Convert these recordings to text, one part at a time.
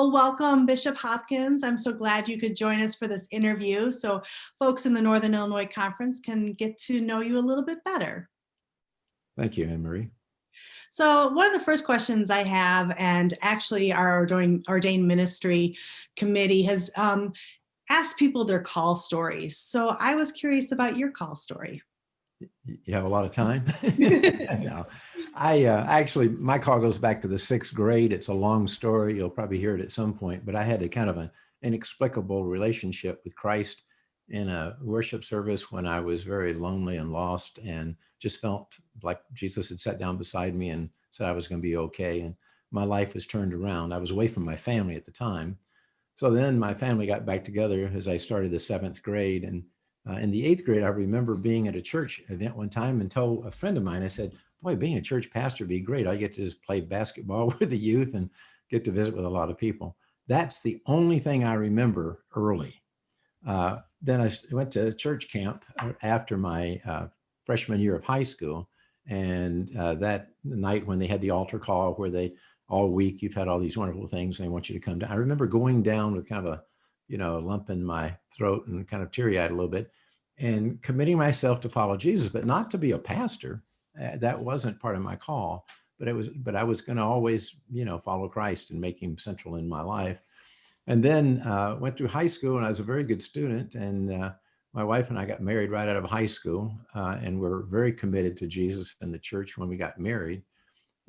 Well, welcome, Bishop Hopkins. I'm so glad you could join us for this interview so folks in the Northern Illinois Conference can get to know you a little bit better. Thank you, Anne-Marie. So one of the first questions I have, and actually our ordained ministry committee has asked people their call stories. So I was curious about your call story. You have a lot of time? No, actually, my call goes back to the 6th grade. It's a long story. You'll probably hear it at some point, but I had a kind of an inexplicable relationship with Christ in a worship service when I was very lonely and lost and just felt like Jesus had sat down beside me and said I was going to be okay. And my life was turned around. I was away from my family at the time. So then my family got back together as I started the 7th grade. And in the 8th grade, I remember being at a church event one time and told a friend of mine, I said, boy, being a church pastor would be great. I get to just play basketball with the youth and get to visit with a lot of people. That's the only thing I remember early. Then I went to church camp after my freshman year of high school. And that night when they had the altar call where they, all week, you've had all these wonderful things, and they want you to come down. I remember going down with kind of a, lump in my throat and kind of teary-eyed a little bit and committing myself to follow Jesus, but not to be a pastor. That wasn't part of my call, but I was going to always, follow Christ and make him central in my life. And then went through high school, and I was a very good student. And my wife and I got married right out of high school, and we're very committed to Jesus and the church when we got married.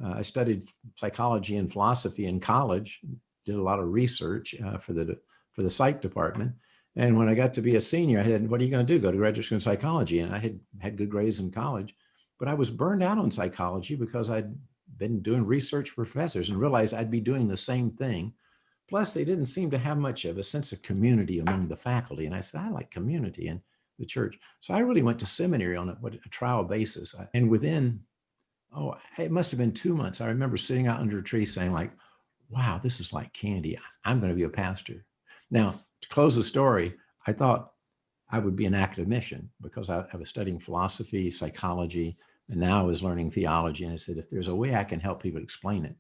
I studied psychology and philosophy in college, did a lot of research for the psych department. And when I got to be a senior, I said, what are you going to do? Go to graduate school in psychology. And I had good grades in college, but I was burned out on psychology because I'd been doing research for professors and realized I'd be doing the same thing. Plus, they didn't seem to have much of a sense of community among the faculty. And I said, I like community in the church. So I really went to seminary on a trial basis. And within, it must have been 2 months, I remember sitting out under a tree saying like, wow, this is like candy. I'm going to be a pastor. Now, to close the story, I thought I would be an academician because I was studying philosophy, psychology, and now I was learning theology. And I said, if there's a way I can help people explain it.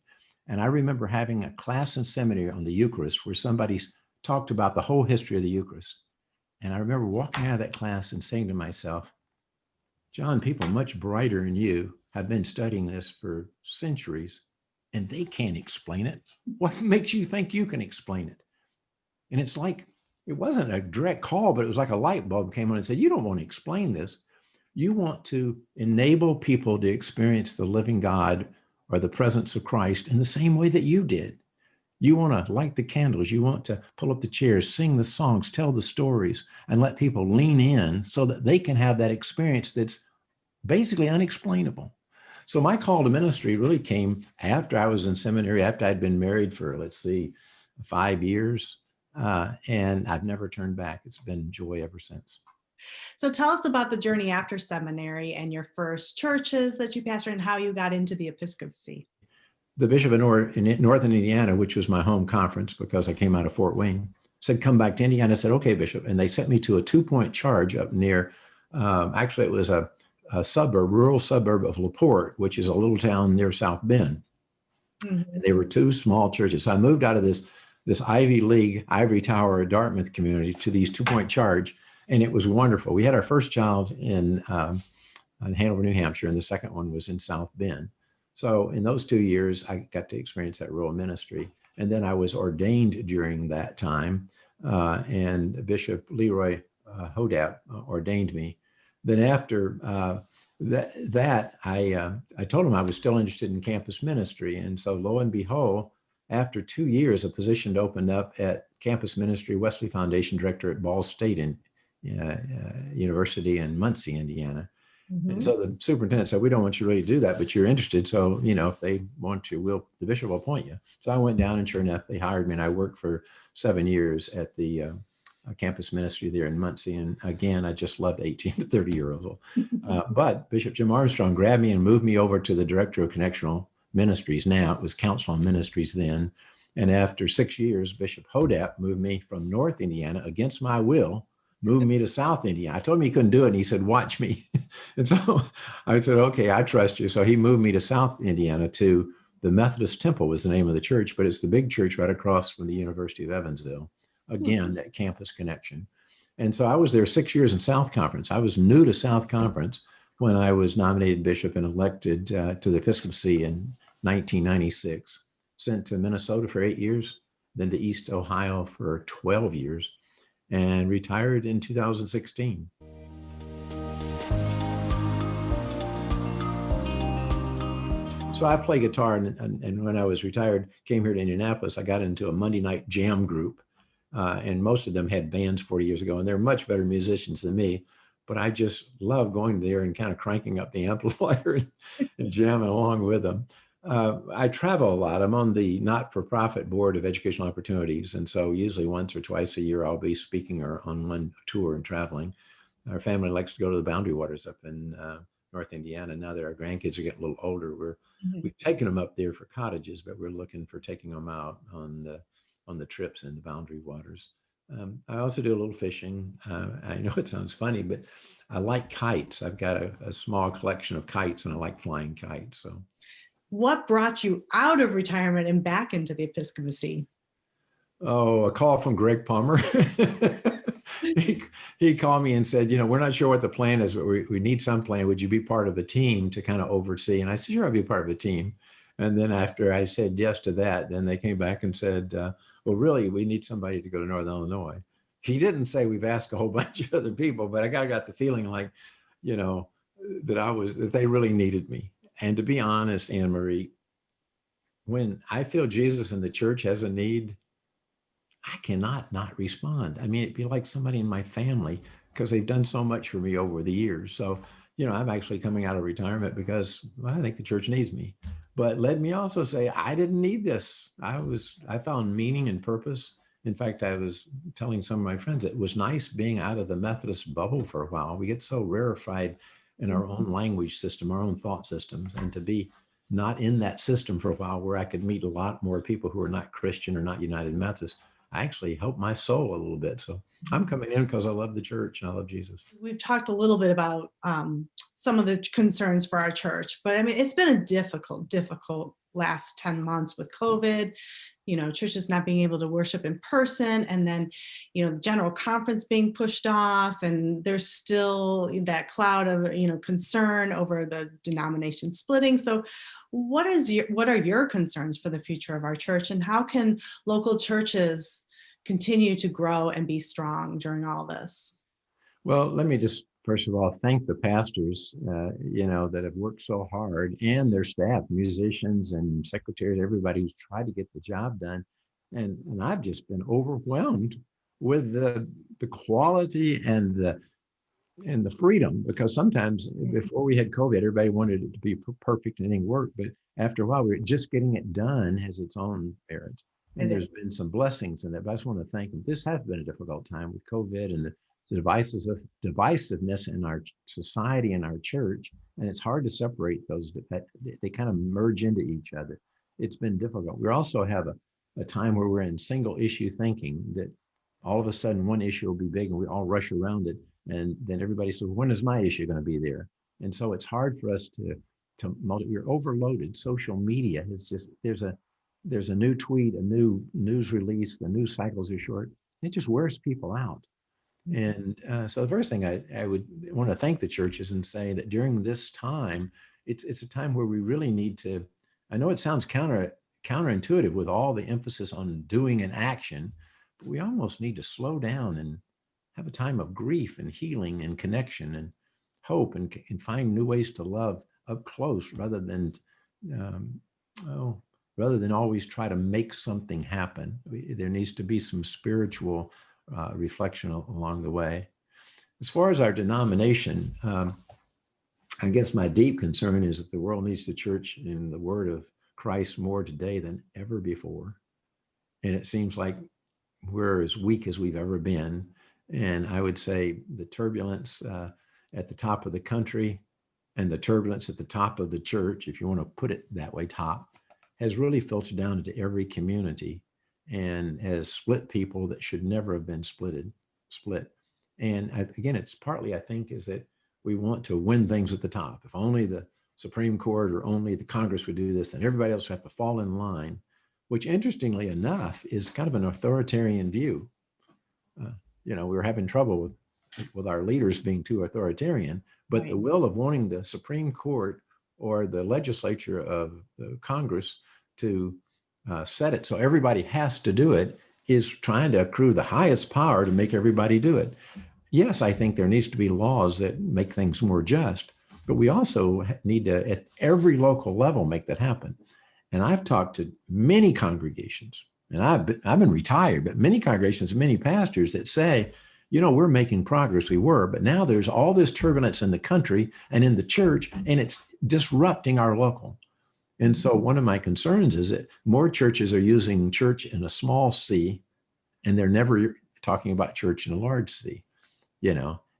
And I remember having a class in seminary on the Eucharist where somebody talked about the whole history of the Eucharist. And I remember walking out of that class and saying to myself, John, people much brighter than you have been studying this for centuries, and they can't explain it. What makes you think you can explain it? And it's like, it wasn't a direct call, but it was like a light bulb came on and said, you don't want to explain this. You want to enable people to experience the living God or the presence of Christ in the same way that you did. You want to light the candles. You want to pull up the chairs, sing the songs, tell the stories, and let people lean in so that they can have that experience that's basically unexplainable. So my call to ministry really came after I was in seminary, after I'd been married for, 5 years. And I've never turned back. It's been joy ever since. So tell us about the journey after seminary and your first churches that you pastored and how you got into the episcopacy. The bishop in Northern Indiana, which was my home conference because I came out of Fort Wayne, said, come back to Indiana. I said, okay, Bishop. And they sent me to a 2-point charge up near, actually it was a rural suburb of LaPorte, which is a little town near South Bend. Mm-hmm. And they were 2 small churches. So I moved out of this Ivy League, Ivory Tower, Dartmouth community to these 2-point charge. And it was wonderful. We had our first child in Hanover, New Hampshire, and the second one was in South Bend. So in those 2 years, I got to experience that rural ministry. And then I was ordained during that time, and Bishop Leroy Hodap ordained me. Then after that, I told him I was still interested in campus ministry. And so lo and behold, after 2 years, a position opened up at campus ministry, Wesley Foundation director at Ball State University in Muncie, Indiana. Mm-hmm. And so the superintendent said, we don't want you really to do that, but you're interested. So, if they want you, the bishop will appoint you. So I went down, and sure enough, they hired me, and I worked for 7 years at the campus ministry there in Muncie. And again, I just loved 18 to 30-year-olds. But Bishop Jim Armstrong grabbed me and moved me over to the director of connectional ministries. Now it was Council on Ministries then. And after 6 years, Bishop Hodap moved me from North Indiana against my will, moved me to South Indiana. I told him he couldn't do it, and he said, watch me. And so I said, okay, I trust you. So he moved me to South Indiana to the Methodist Temple was the name of the church, but it's the big church right across from the University of Evansville. Again, that campus connection. And so I was there 6 years in South Conference. I was new to South Conference when I was nominated bishop and elected to the episcopacy in 1996. Sent to Minnesota for 8 years, then to East Ohio for 12 years, and retired in 2016. So I play guitar, and when I was retired, came here to Indianapolis, I got into a Monday night jam group, and most of them had bands 40 years ago, and they're much better musicians than me. But I just love going there and kind of cranking up the amplifier and jamming along with them. I travel a lot. I'm on the not-for-profit board of educational opportunities. And so usually once or twice a year, I'll be speaking or on one tour and traveling. Our family likes to go to the Boundary Waters up in North Indiana. Now that our grandkids are getting a little older, we've taken them up there for cottages, but we're looking for taking them out on the trips in the Boundary Waters. I also do a little fishing. I know it sounds funny, but I like kites. I've got a small collection of kites, and I like flying kites. So, what brought you out of retirement and back into the episcopacy? oh, a call from Greg Palmer. He called me and said, we're not sure what the plan is, but we need some plan. Would you be part of a team to kind of oversee? And I said, sure, I'll be part of a team. And then after I said yes to that, then they came back and said, well, really, we need somebody to go to Northern Illinois. He didn't say we've asked a whole bunch of other people, but I got the feeling like, that they really needed me. And to be honest, Anne Marie, when I feel Jesus and the church has a need, I cannot not respond. I mean, it'd be like somebody in my family because they've done so much for me over the years. So, I'm actually coming out of retirement because I think the church needs me. But let me also say, I didn't need this. I found meaning and purpose. In fact, I was telling some of my friends, it was nice being out of the Methodist bubble for a while. We get so rarefied in our own language system, our own thought systems, and to be not in that system for a while where I could meet a lot more people who are not Christian or not United Methodist, I actually helped my soul a little bit. So I'm coming in because I love the church and I love Jesus. We've talked a little bit about some of the concerns for our church, but I mean, it's been a difficult last 10 months with COVID, churches not being able to worship in person, and then, the general conference being pushed off, and there's still that cloud of, concern over the denomination splitting. So what are your concerns for the future of our church, and how can local churches continue to grow and be strong during all this? Well, let me just first of all thank the pastors, that have worked so hard, and their staff, musicians and secretaries, everybody who's tried to get the job done. And I've just been overwhelmed with the quality and the freedom, because sometimes before we had COVID, everybody wanted it to be perfect and everything worked. But after a while, we're just getting it done has its own merits. And there's been some blessings in that. But I just want to thank them. This has been a difficult time with COVID and the divisiveness in our society and our church. And it's hard to separate those. They kind of merge into each other. It's been difficult. We also have a time where we're in single issue thinking, that all of a sudden one issue will be big and we all rush around it. And then everybody says, when is my issue going to be there? And so it's hard for us we're overloaded. Social media is just, there's a new tweet, a new news release, the news cycles are short. It just wears people out. And so the first thing I would want to thank the churches and say that during this time, it's a time where we really need to, I know it sounds counterintuitive with all the emphasis on doing and action, but we almost need to slow down and have a time of grief and healing and connection and hope, and find new ways to love up close rather than always try to make something happen. There needs to be some spiritual reflection along the way. As far as our denomination, I guess my deep concern is that the world needs the church in the word of Christ more today than ever before. And it seems like we're as weak as we've ever been. And I would say the turbulence at the top of the country and the turbulence at the top of the church, if you want to put it that way, has really filtered down into every community and has split people that should never have been split. And again, it's partly, I think, is that we want to win things at the top. If only the Supreme Court or only the Congress would do this and everybody else would have to fall in line, which interestingly enough is kind of an authoritarian view. We were having trouble with our leaders being too authoritarian, but the will of wanting the Supreme Court or the legislature of the Congress to set it so everybody has to do it is trying to accrue the highest power to make everybody do it. Yes, I think there needs to be laws that make things more just, but we also need to, at every local level, make that happen. And I've talked to many congregations, and I've been retired, but many congregations, many pastors that say, we're making progress. We were, but now there's all this turbulence in the country and in the church, and it's disrupting our local. And so one of my concerns is that more churches are using church in a small c, and they're never talking about church in a large c,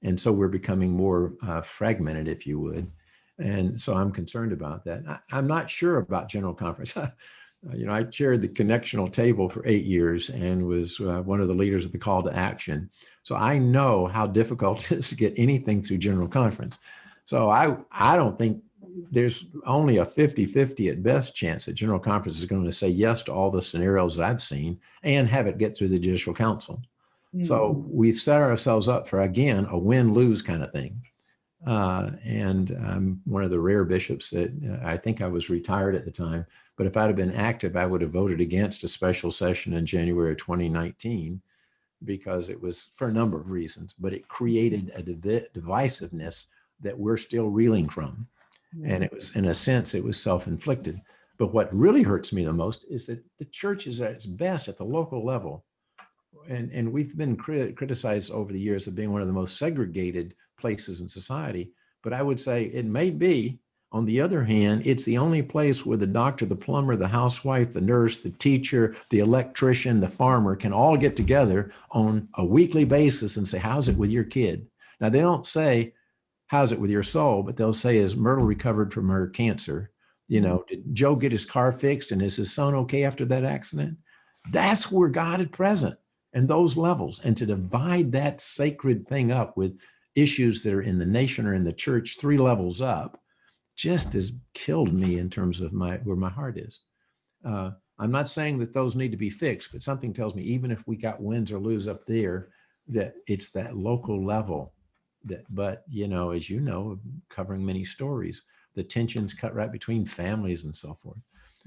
and so we're becoming more fragmented, if you would. And so I'm concerned about that. I'm not sure about General Conference. I chaired the connectional table for 8 years and was one of the leaders of the call to action. So I know how difficult it is to get anything through General Conference. So I don't think there's only a 50-50 at best chance that General Conference is going to say yes to all the scenarios that I've seen and have it get through the Judicial Council. So we've set ourselves up for, again, a win-lose kind of thing. And I'm one of the rare bishops that I think I was retired at the time, but if I'd have been active, I would have voted against a special session in January of 2019 because it was for a number of reasons, but it created a divisiveness that we're still reeling from. And it was, in a sense, it was self-inflicted. But what really hurts me the most is that the church is at its best at the local level. And we've been criticized over the years of being one of the most segregated places in society. But I would say it may be. On the other hand, it's the only place where the doctor, the plumber, the housewife, the nurse, the teacher, the electrician, the farmer can all get together on a weekly basis and say, how's it with your kid? Now, they don't say, how's it with your soul? But they'll say, is Myrtle recovered from her cancer? Did Joe get his car fixed? And is his son okay after that accident? That's where God is present. And those levels, and to divide that sacred thing up with issues that are in the nation or in the church 3 levels up, just has killed me in terms of where my heart is. I'm not saying that those need to be fixed, but something tells me even if we got wins or lose up there, that it's that local level but as you know, covering many stories, the tensions cut right between families and so forth.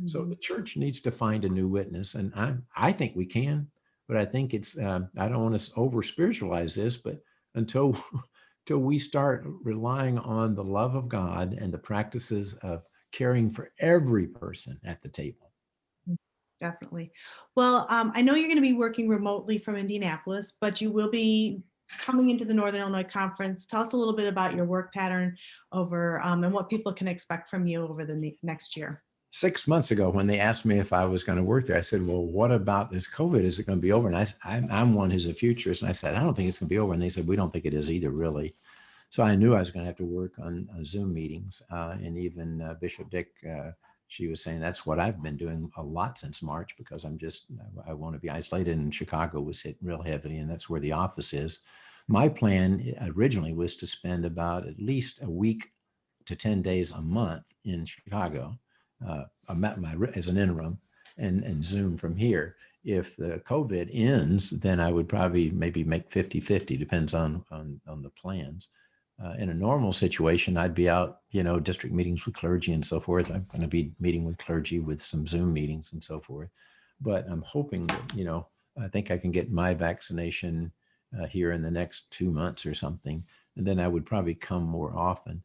So the church needs to find a new witness, and I think we can. But I think it's, I don't want to over spiritualize this, but until we start relying on the love of God and the practices of caring for every person at the table. Definitely. Well, I know you're going to be working remotely from Indianapolis, but you will be coming into the Northern Illinois Conference. Tell us a little bit about your work pattern over and what people can expect from you over the next year. 6 months ago, when they asked me if I was going to work there, I said, well, what about this COVID? Is it going to be over? And I'm one who's a futurist. And I said, I don't think it's going to be over. And they said, we don't think it is either, really. So I knew I was going to have to work on Zoom meetings. And even Bishop Dick, she was saying that's what I've been doing a lot since March, because I want to be isolated. And Chicago was hit real heavily, and that's where the office is. My plan originally was to spend about at least a week to 10 days a month in Chicago. As an interim and Zoom from here. If the COVID ends, then I would probably maybe make 50-50, depends on the plans. In a normal situation, I'd be out, district meetings with clergy and so forth. I'm going to be meeting with clergy with some Zoom meetings and so forth. But I'm hoping that, I think I can get my vaccination here in the next 2 months or something. And then I would probably come more often.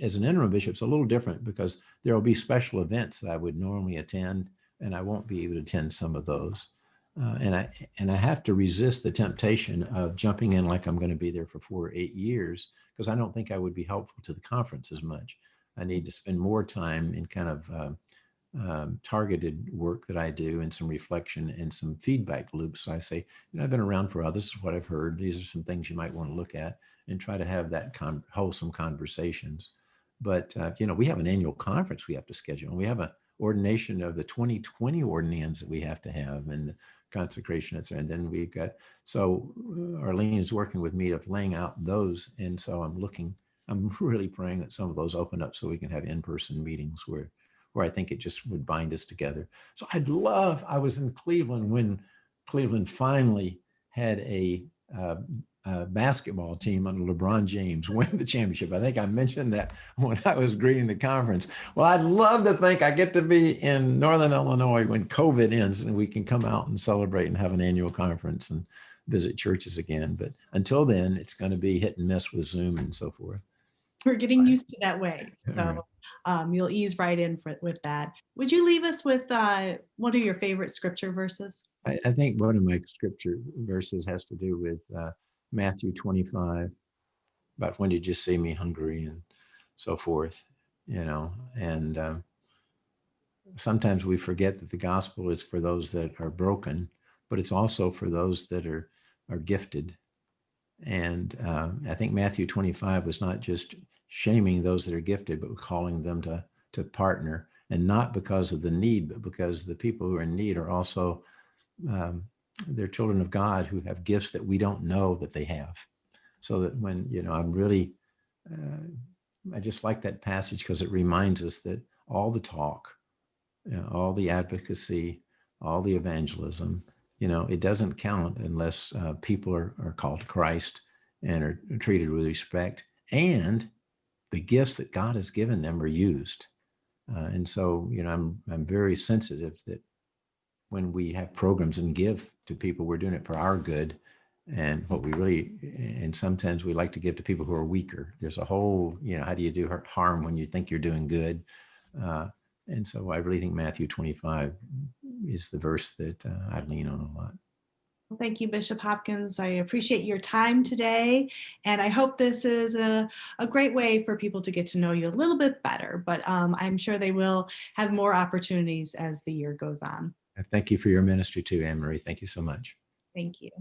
As an interim bishop, it's a little different because there will be special events that I would normally attend, and I won't be able to attend some of those. And I have to resist the temptation of jumping in like I'm going to be there for 4 or 8 years, because I don't think I would be helpful to the conference as much. I need to spend more time in kind of targeted work that I do, and some reflection and some feedback loops. So I say, I've been around for others. This is what I've heard. These are some things you might want to look at, and try to have that wholesome conversations. But, we have an annual conference we have to schedule, and we have an ordination of the 2020 ordinands that we have to have, and the consecration, and then we've got, so Arlene is working with me of laying out those. And so I'm looking I'm really praying that some of those open up so we can have in-person meetings where I think it just would bind us together. So I was in Cleveland when Cleveland finally had uh, a basketball team under LeBron James win the championship. I think I mentioned that when I was greeting the conference. Well, I'd love to think I get to be in Northern Illinois when COVID ends and we can come out and celebrate and have an annual conference and visit churches again. But until then, it's going to be hit and miss with Zoom and so forth. We're getting used to that way. All right. So you'll ease right in with that. Would you leave us with one of your favorite scripture verses? I think one of my scripture verses has to do with Matthew 25, about when did you see me hungry and so forth, and sometimes we forget that the gospel is for those that are broken, but it's also for those that are gifted. And I think Matthew 25 was not just shaming those that are gifted, but calling them to partner, and not because of the need, but because the people who are in need are also they're children of God who have gifts that we don't know that they have. So that when, I'm really, I just like that passage because it reminds us that all the talk, all the advocacy, all the evangelism, it doesn't count unless people are called to Christ and are treated with respect, and the gifts that God has given them are used. And so, I'm very sensitive that when we have programs and give to people, we're doing it for our good. And and sometimes we like to give to people who are weaker. There's a whole, how do you do harm when you think you're doing good? And so I really think Matthew 25 is the verse that I lean on a lot. Well, thank you, Bishop Hopkins. I appreciate your time today. And I hope this is a great way for people to get to know you a little bit better. But I'm sure they will have more opportunities as the year goes on. Thank you for your ministry too, Anne Marie. Thank you so much. Thank you.